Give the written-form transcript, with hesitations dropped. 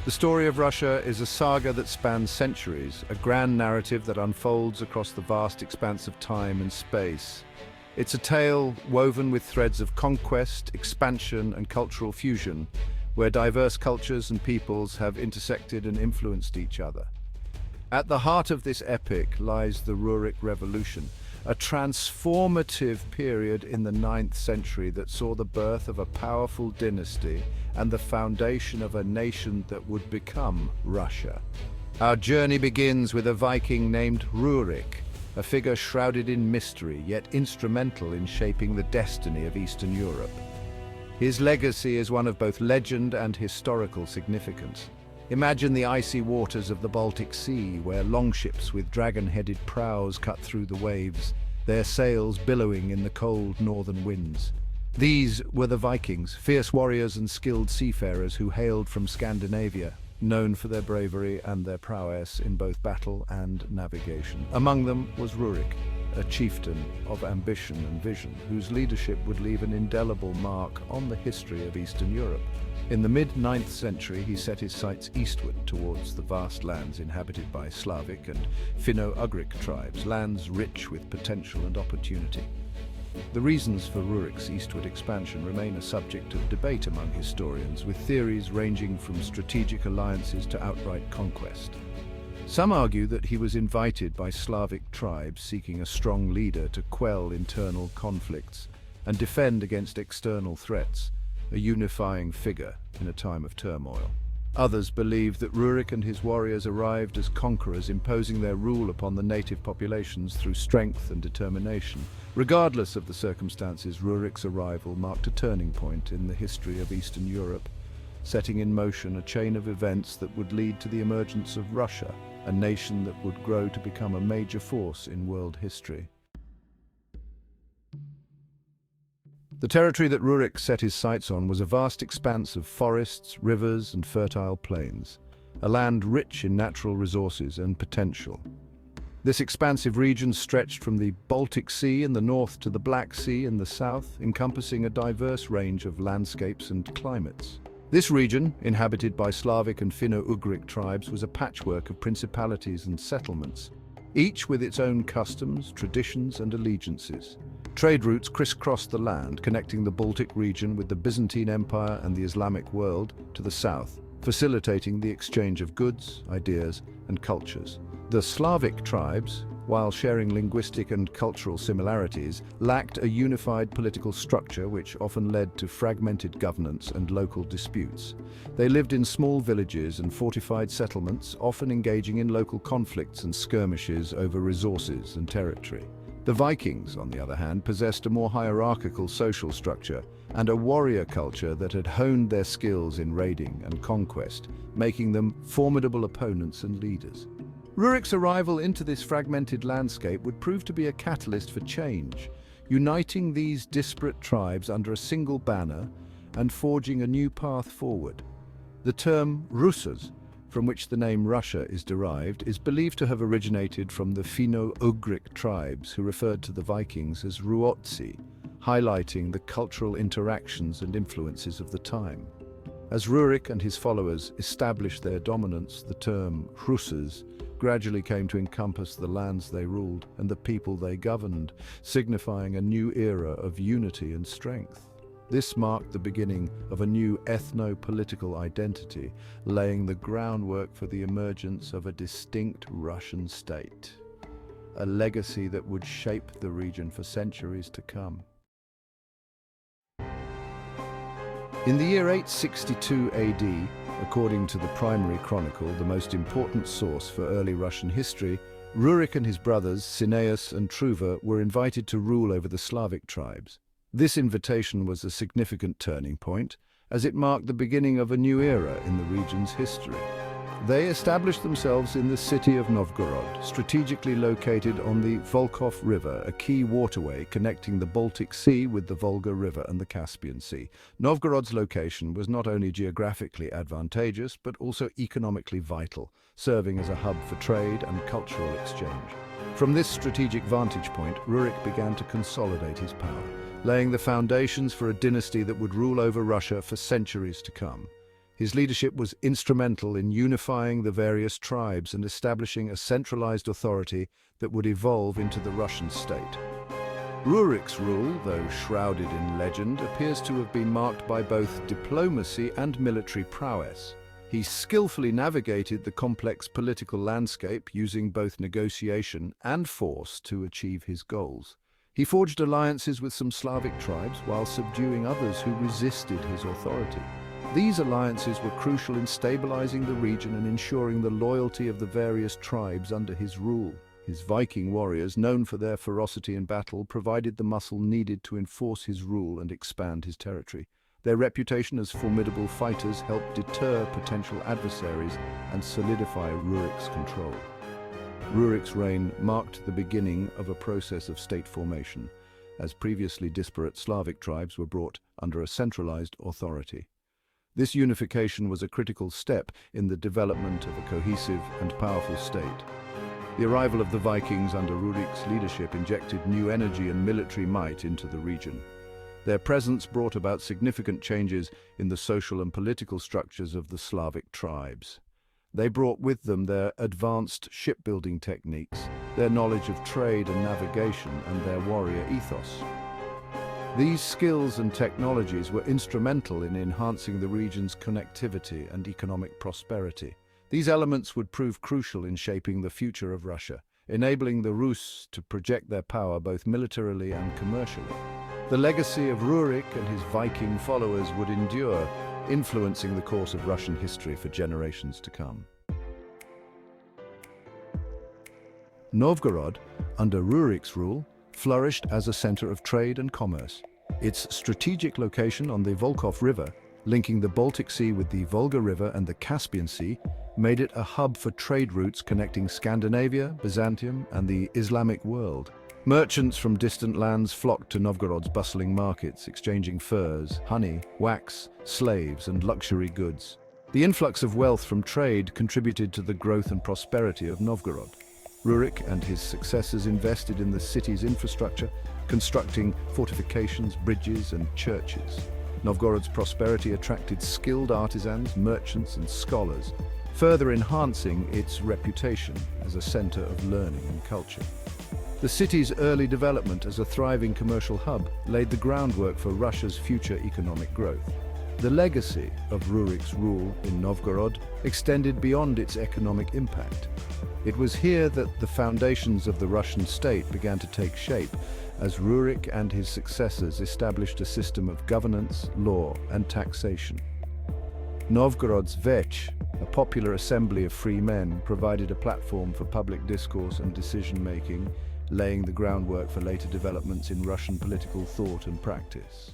The story of Russia is a saga that spans centuries, a grand narrative that unfolds across the vast expanse of time and space. It's a tale woven with threads of conquest, expansion, and cultural fusion, where diverse cultures and peoples have intersected and influenced each other. At the heart of this epic lies the Rurik Revolution, a transformative period in the 9th century that saw the birth of a powerful dynasty and the foundation of a nation that would become Russia. Our journey begins with a Viking named Rurik, a figure shrouded in mystery, yet instrumental in shaping the destiny of Eastern Europe. His legacy is one of both legend and historical significance. Imagine the icy waters of the Baltic Sea, where longships with dragon-headed prows cut through the waves, their sails billowing in the cold northern winds. These were the Vikings, fierce warriors and skilled seafarers who hailed from Scandinavia, known for their bravery and their prowess in both battle and navigation. Among them was Rurik, a chieftain of ambition and vision, whose leadership would leave an indelible mark on the history of Eastern Europe. In the mid-9th century, he set his sights eastward towards the vast lands inhabited by Slavic and Finno-Ugric tribes, lands rich with potential and opportunity. The reasons for Rurik's eastward expansion remain a subject of debate among historians, with theories ranging from strategic alliances to outright conquest. Some argue that he was invited by Slavic tribes seeking a strong leader to quell internal conflicts and defend against external threats, a unifying figure in a time of turmoil. Others believe that Rurik and his warriors arrived as conquerors, imposing their rule upon the native populations through strength and determination. Regardless of the circumstances, Rurik's arrival marked a turning point in the history of Eastern Europe, setting in motion a chain of events that would lead to the emergence of Russia, a nation that would grow to become a major force in world history. The territory that Rurik set his sights on was a vast expanse of forests, rivers, and fertile plains, a land rich in natural resources and potential. This expansive region stretched from the Baltic Sea in the north to the Black Sea in the south, encompassing a diverse range of landscapes and climates. This region, inhabited by Slavic and Finno-Ugric tribes, was a patchwork of principalities and settlements, each with its own customs, traditions, and allegiances. Trade routes crisscrossed the land, connecting the Baltic region with the Byzantine Empire and the Islamic world to the south, facilitating the exchange of goods, ideas, and cultures. The Slavic tribes, while sharing linguistic and cultural similarities, lacked a unified political structure which often led to fragmented governance and local disputes. They lived in small villages and fortified settlements, often engaging in local conflicts and skirmishes over resources and territory. The Vikings, on the other hand, possessed a more hierarchical social structure and a warrior culture that had honed their skills in raiding and conquest, making them formidable opponents and leaders. Rurik's arrival into this fragmented landscape would prove to be a catalyst for change, uniting these disparate tribes under a single banner and forging a new path forward. The term Rusas, from which the name Russia is derived, is believed to have originated from the Finno-Ugric tribes, who referred to the Vikings as Ruotsi, highlighting the cultural interactions and influences of the time. As Rurik and his followers established their dominance, the term Rusas gradually came to encompass the lands they ruled and the people they governed, signifying a new era of unity and strength. This marked the beginning of a new ethno-political identity, laying the groundwork for the emergence of a distinct Russian state, a legacy that would shape the region for centuries to come. In the year 862 AD, according to the primary chronicle, the most important source for early Russian history, Rurik and his brothers, Cineas and Truva, were invited to rule over the Slavic tribes. This invitation was a significant turning point, as it marked the beginning of a new era in the region's history. They established themselves in the city of Novgorod, strategically located on the Volkhov River, a key waterway connecting the Baltic Sea with the Volga River and the Caspian Sea. Novgorod's location was not only geographically advantageous, but also economically vital, serving as a hub for trade and cultural exchange. From this strategic vantage point, Rurik began to consolidate his power, laying the foundations for a dynasty that would rule over Russia for centuries to come. His leadership was instrumental in unifying the various tribes and establishing a centralized authority that would evolve into the Russian state. Rurik's rule, though shrouded in legend, appears to have been marked by both diplomacy and military prowess. He skillfully navigated the complex political landscape, using both negotiation and force to achieve his goals. He forged alliances with some Slavic tribes while subduing others who resisted his authority. These alliances were crucial in stabilizing the region and ensuring the loyalty of the various tribes under his rule. His Viking warriors, known for their ferocity in battle, provided the muscle needed to enforce his rule and expand his territory. Their reputation as formidable fighters helped deter potential adversaries and solidify Rurik's control. Rurik's reign marked the beginning of a process of state formation, as previously disparate Slavic tribes were brought under a centralized authority. This unification was a critical step in the development of a cohesive and powerful state. The arrival of the Vikings under Rurik's leadership injected new energy and military might into the region. Their presence brought about significant changes in the social and political structures of the Slavic tribes. They brought with them their advanced shipbuilding techniques, their knowledge of trade and navigation, and their warrior ethos. These skills and technologies were instrumental in enhancing the region's connectivity and economic prosperity. These elements would prove crucial in shaping the future of Russia, enabling the Rus to project their power both militarily and commercially. The legacy of Rurik and his Viking followers would endure, influencing the course of Russian history for generations to come. Novgorod, under Rurik's rule, flourished as a center of trade and commerce. Its strategic location on the Volkhov River, linking the Baltic Sea with the Volga River and the Caspian Sea, made it a hub for trade routes connecting Scandinavia, Byzantium, and the Islamic world. Merchants from distant lands flocked to Novgorod's bustling markets, exchanging furs, honey, wax, slaves, and luxury goods. The influx of wealth from trade contributed to the growth and prosperity of Novgorod. Rurik and his successors invested in the city's infrastructure, constructing fortifications, bridges, and churches. Novgorod's prosperity attracted skilled artisans, merchants, and scholars, further enhancing its reputation as a center of learning and culture. The city's early development as a thriving commercial hub laid the groundwork for Russia's future economic growth. The legacy of Rurik's rule in Novgorod extended beyond its economic impact. It was here that the foundations of the Russian state began to take shape, as Rurik and his successors established a system of governance, law, and taxation. Novgorod's Vech, a popular assembly of free men, provided a platform for public discourse and decision-making, laying the groundwork for later developments in Russian political thought and practice.